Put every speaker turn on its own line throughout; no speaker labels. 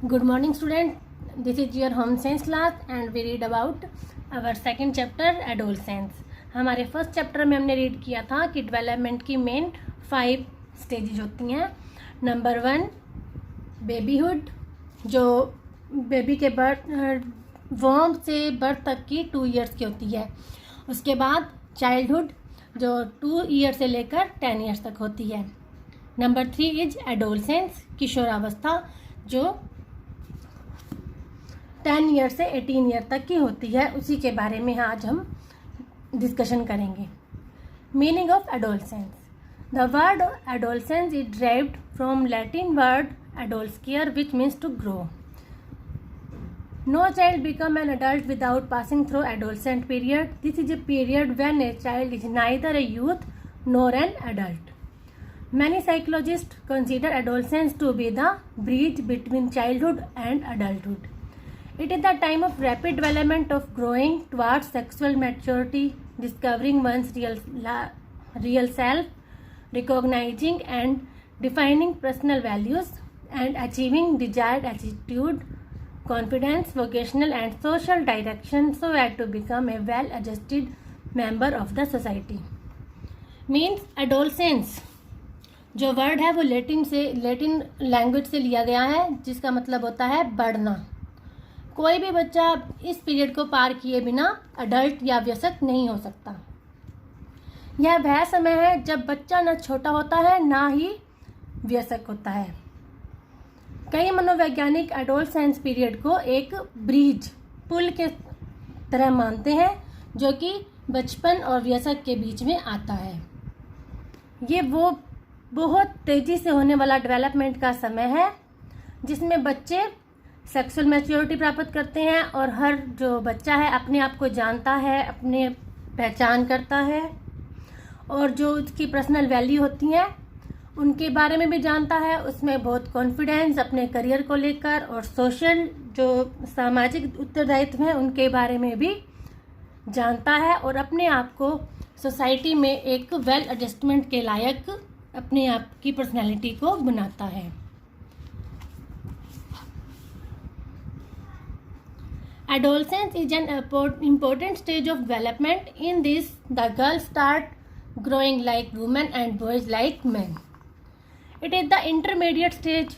Good morning, student. This is your home science class and we read about our second chapter adolescence. हमारे first chapter में हमने read किया था कि development की मेन 5 स्टेजेज होती हैं. नंबर 1 बेबीहुड, जो बेबी के वॉर्म से बर्थ तक की 2 इयर्स की होती है. उसके बाद चाइल्डहुड, जो 2 ईयर से लेकर 10 ईयर्स तक होती है. नंबर 3 इज एडोलसेंस, किशोरावस्था, जो 10 ईयर से 18 ईयर तक की होती है. उसी के बारे में आज हम डिस्कशन करेंगे. Meaning of adolescence. The word adolescence is derived from Latin word adolescere which means to grow. No child become an adult without passing through adolescent period. This is a period when a child is neither a youth nor an adult. Many psychologists consider adolescence to be the bridge between childhood and adulthood. It is the time of rapid development of growing towards sexual maturity, discovering one's real self, recognizing and defining personal values, and achieving desired attitude, confidence, vocational and social direction so as to become a well-adjusted member of the society. Means adolescence जो word है वो Latin language से लिया गया है, जिसका मतलब होता है बढ़ना. कोई भी बच्चा इस पीरियड को पार किए बिना अडल्ट या वयस्क नहीं हो सकता. यह वह समय है जब बच्चा न छोटा होता है ना ही वयस्क होता है. कई मनोवैज्ञानिक एडोलसेंस पीरियड को एक ब्रिज, पुल के तरह मानते हैं, जो कि बचपन और वयस्क के बीच में आता है. ये वो बहुत तेज़ी से होने वाला डेवलपमेंट का समय है जिसमें बच्चे सेक्सुअल मैच्योरिटी प्राप्त करते हैं और हर जो बच्चा है अपने आप को जानता है, अपने पहचान करता है और जो उसकी पर्सनल वैल्यू होती हैं उनके बारे में भी जानता है. उसमें बहुत कॉन्फिडेंस अपने करियर को लेकर और सोशल जो सामाजिक उत्तरदायित्व हैं उनके बारे में भी जानता है और अपने आप को सोसाइटी में एक वेल एडजस्टमेंट के लायक अपने आप की पर्सनैलिटी को बनाता है. Adolescence is an important stage of development. In this, the girls start growing like women and boys like men. It is the intermediate stage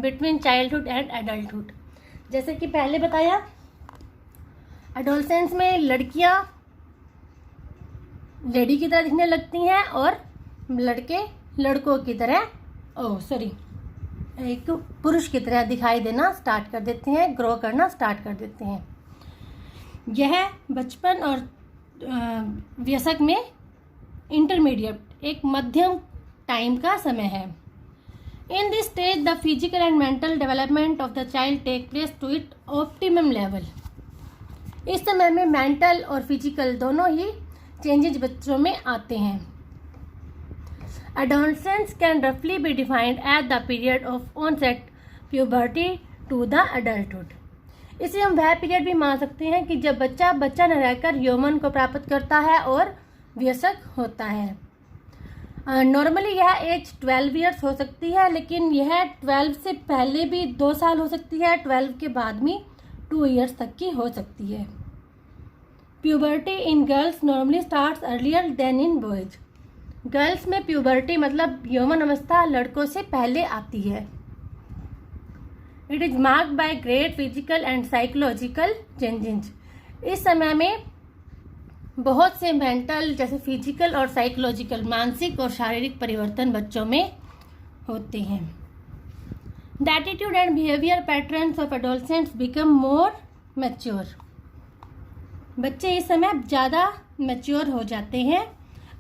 between childhood and adulthood. जैसे कि पहले बताया, adolescence में लड़कियां लेडी की तरह दिखने लगती हैं और लड़के लड़कों की तरह एक पुरुष की तरह दिखाई देना स्टार्ट कर देते हैं, ग्रो करना स्टार्ट कर देते हैं. यह बचपन और वयस्क में इंटरमीडिएट एक मध्यम टाइम का समय है. In this stage the physical and mental development of the child take place to it optimum level. इस समय में मेंटल और फिजिकल दोनों ही चेंजेस बच्चों में आते हैं. Adolescence can roughly be defined as the period of onset puberty to the adulthood. इसे हम वह पीरियड भी मान सकते हैं कि जब बच्चा न रहकर यौवन को प्राप्त करता है और वयस्क होता है. नॉर्मली यह एज 12 ईयर्स हो सकती है, लेकिन यह 12 से पहले भी 2 साल हो सकती है, 12 के बाद भी 2 ईयर्स तक की हो सकती है. Puberty in girls normally starts earlier than in boys. Girls में प्यूबर्टी मतलब यौवन अवस्था लड़कों से पहले आती है. It is marked by great physical and psychological changes. इस समय में बहुत से मेंटल जैसे फिजिकल और साइकोलॉजिकल मानसिक और शारीरिक परिवर्तन बच्चों में होते हैं. The attitude and behaviour patterns of adolescents become more mature. बच्चे इस समय ज़्यादा मैच्योर हो जाते हैं,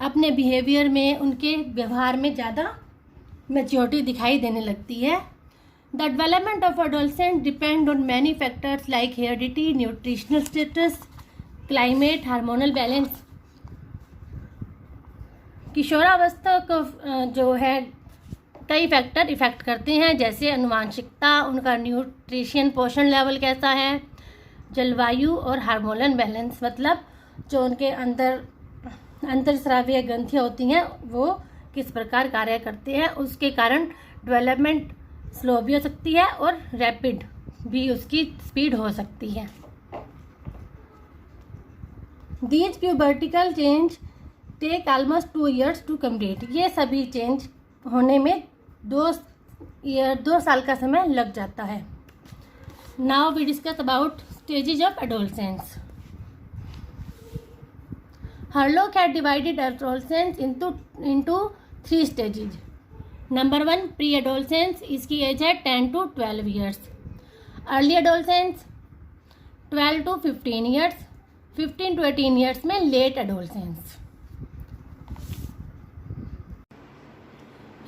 अपने बिहेवियर में, उनके व्यवहार में ज़्यादा मैच्योरिटी दिखाई देने लगती है. The development of adolescent depend on many factors like heredity, nutritional status, climate, hormonal balance. किशोरावस्था को जो है कई फैक्टर इफेक्ट करते हैं, जैसे अनुवांशिकता, उनका न्यूट्रिशन पोषण लेवल कैसा है, जलवायु और हार्मोनल बैलेंस, मतलब जो उनके अंतरस्रावीय ग्रंथियाँ होती हैं वो किस प्रकार कार्य करते हैं. उसके कारण डेवलपमेंट स्लो भी हो सकती है और रैपिड भी उसकी स्पीड हो सकती है। These pubertal change take almost 2 years to complete. ये सभी चेंज होने में 2 साल का समय लग जाता है। Now we discuss about stages of adolescence. Harlock had divided adolescence into 3 stages. Number 1 pre-adolescence, इसकी एज है 10 to 12 years. Early adolescence 12 to 15 years. 15 to 18 years में late adolescence.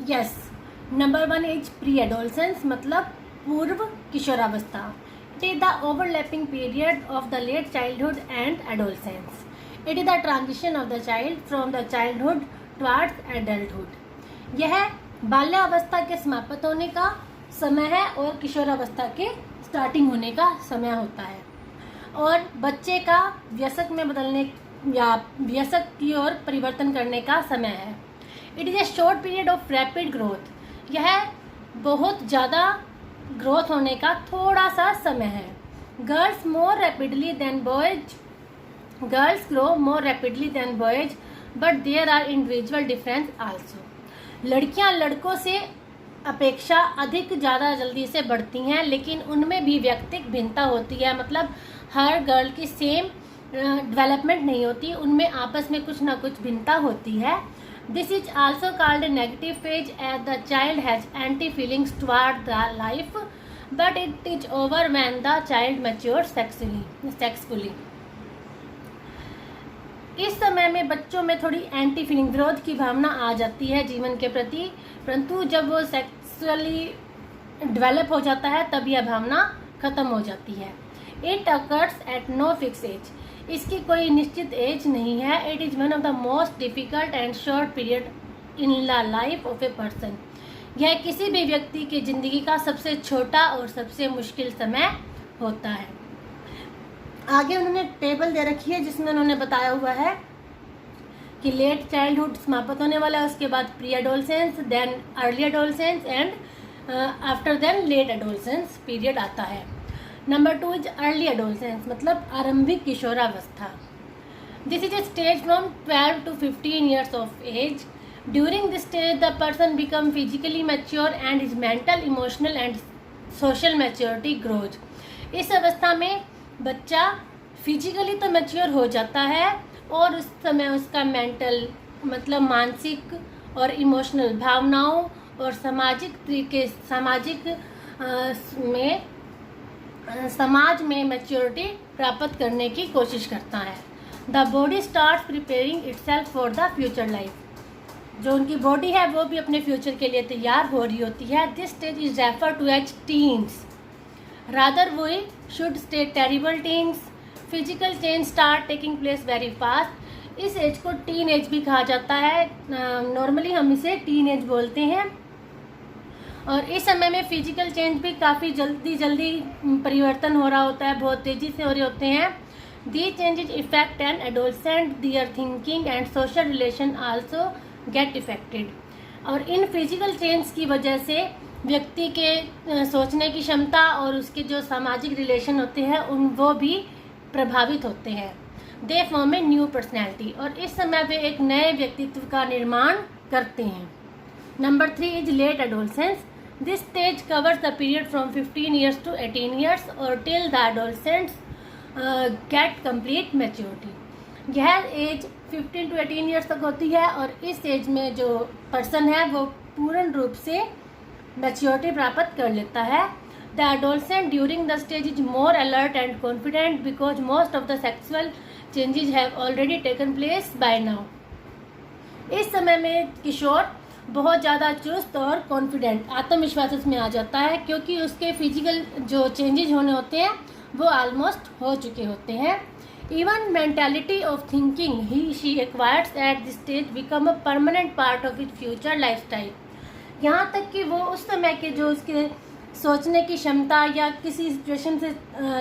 Yes, number 1 is pre-adolescence, मतलब पूर्व किशोरावस्था. It is the overlapping period of the late childhood and adolescence. It is the transition of the child from the childhood towards adulthood. यह बाल्यावस्था के समाप्त होने का समय है और किशोरावस्था के स्टार्टिंग होने का समय होता है, और बच्चे का वयस्क में बदलने या वयस्क की ओर परिवर्तन करने का समय है. It is a short period of rapid growth. यह बहुत ज़्यादा ग्रोथ होने का थोड़ा सा समय है. Girls more rapidly than boys. Girls grow more rapidly than boys, but there are individual difference also. लड़कियां लड़कों से अपेक्षा अधिक ज़्यादा जल्दी से बढ़ती हैं, लेकिन उनमें भी व्यक्तिगत भिन्नता होती है. मतलब हर गर्ल की सेम डेवलपमेंट नहीं होती, उनमें आपस में कुछ ना कुछ भिन्नता होती है. This is also called a negative phase as the child has anti feelings toward the life, but it is over when the child mature sexually. इस समय में बच्चों में थोड़ी एंटी फीलिंग, विरोध की भावना आ जाती है जीवन के प्रति, परंतु जब वो सेक्सुअली डेवलप हो जाता है तब यह भावना खत्म हो जाती है. It occurs at no fix age. इसकी कोई निश्चित एज नहीं है. It is one of the most difficult and short period in the life of a person. यह किसी भी व्यक्ति की ज़िंदगी का सबसे छोटा और सबसे मुश्किल समय होता है. आगे उन्होंने टेबल दे रखी है जिसमें उन्होंने बताया हुआ है कि लेट चाइल्डहुड समाप्त होने वाला है, उसके बाद pre adolescence, then early adolescence and after then late adolescence period आता है. नंबर 2 इज अर्ली एडोलसेंस, मतलब आरंभिक किशोरावस्था. This is a stage from 12 to 15 years of age. During this stage the person become physically mature and his mental, emotional and social maturity grows. इस अवस्था में बच्चा physically तो मैच्योर हो जाता है और उस समय उसका मेंटल मतलब मानसिक और इमोशनल भावनाओं और समाज में मैच्योरिटी प्राप्त करने की कोशिश करता है. The body start preparing itself for the future life. जो उनकी बॉडी है वो भी अपने फ्यूचर के लिए तैयार हो रही होती है. This stage is refer to as teens. Rather we should stay terrible teens. Physical change start taking place very fast. इस एज को टीन एज भी कहा जाता है. नॉर्मली हम इसे टीन एज बोलते हैं. और इस समय में फिजिकल चेंज भी काफ़ी जल्दी परिवर्तन हो रहा होता है, बहुत तेज़ी से हो रहे होते हैं. The changes effect an adolescent, their thinking and social relation also get effected. और इन फिजिकल चेंज की वजह से व्यक्ति के सोचने की क्षमता और उसके जो सामाजिक रिलेशन होते हैं वो भी प्रभावित होते हैं. They form a new personality. और इस समय वे एक नए व्यक्तित्व का निर्माण करते हैं. Number 3 is late adolescence. This stage covers the period from 15 years to 18 years और till the adolescents get complete maturity. यह एज 15 to 18 years तक होती है और इस एज में जो पर्सन है वो पूर्ण रूप से मैच्योरिटी प्राप्त कर लेता है. The adolescent during the stage is more alert and confident because most of the sexual changes have already taken place by now. इस समय में किशोर बहुत ज़्यादा चुस्त और कॉन्फिडेंट आत्मविश्वास उसमें आ जाता है क्योंकि उसके फिजिकल जो चेंजेस होने होते हैं वो ऑलमोस्ट हो चुके होते हैं. Even mentality of thinking he she acquires at this stage become a permanent part of it future life style. यहाँ तक कि वो उस समय के जो उसके सोचने की क्षमता या किसी सिचुएशन से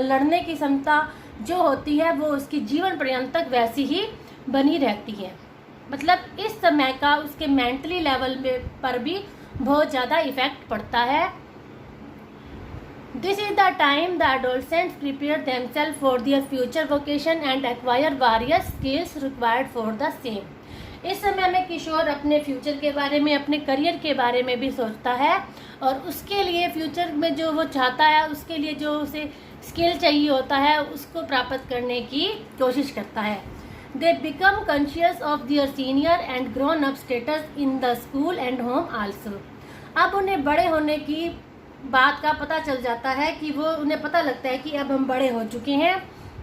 लड़ने की क्षमता जो होती है वो उसकी जीवन पर्यंत तक वैसी ही बनी रहती है. मतलब इस समय का उसके मेंटली लेवल में पर भी बहुत ज़्यादा इफेक्ट पड़ता है. This is the time the adolescents prepare themselves for their future vocation and acquire various skills required for the same. इस समय में किशोर अपने फ्यूचर के बारे में, अपने करियर के बारे में भी सोचता है और उसके लिए फ्यूचर में जो वो चाहता है उसके लिए जो उसे स्किल चाहिए होता है उसको प्राप्त करने की कोशिश करता है. They become conscious of their senior and grown up status in the school and home also. अब उन्हें बड़े होने की बात का पता चल जाता है कि वो उन्हें पता लगता है कि अब हम बड़े हो चुके हैं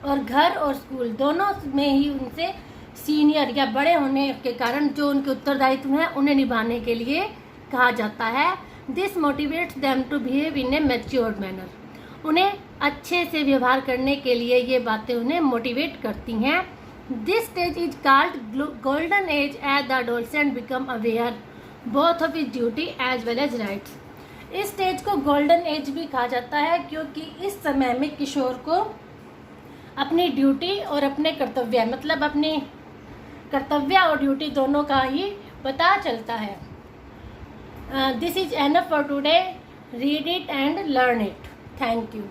और घर और स्कूल दोनों में ही उनसे सीनियर या बड़े होने के कारण जो उनके उत्तरदायित्व हैं उन्हें निभाने के लिए कहा जाता है. This motivates them to behave in a matured manner. उन्हें अच्छे से व्यवहार करने के लिए ये बातें उन्हें मोटिवेट करती हैं. This stage is called golden age as the adolescent become aware both of his duty as well as rights. इस स्टेज को गोल्डन एज भी कहा जाता है क्योंकि इस समय में किशोर को अपनी ड्यूटी और अपने कर्तव्य, मतलब अपनी कर्तव्य और ड्यूटी दोनों का ही पता चलता है. This is enough for today. Read it and learn it. Thank you.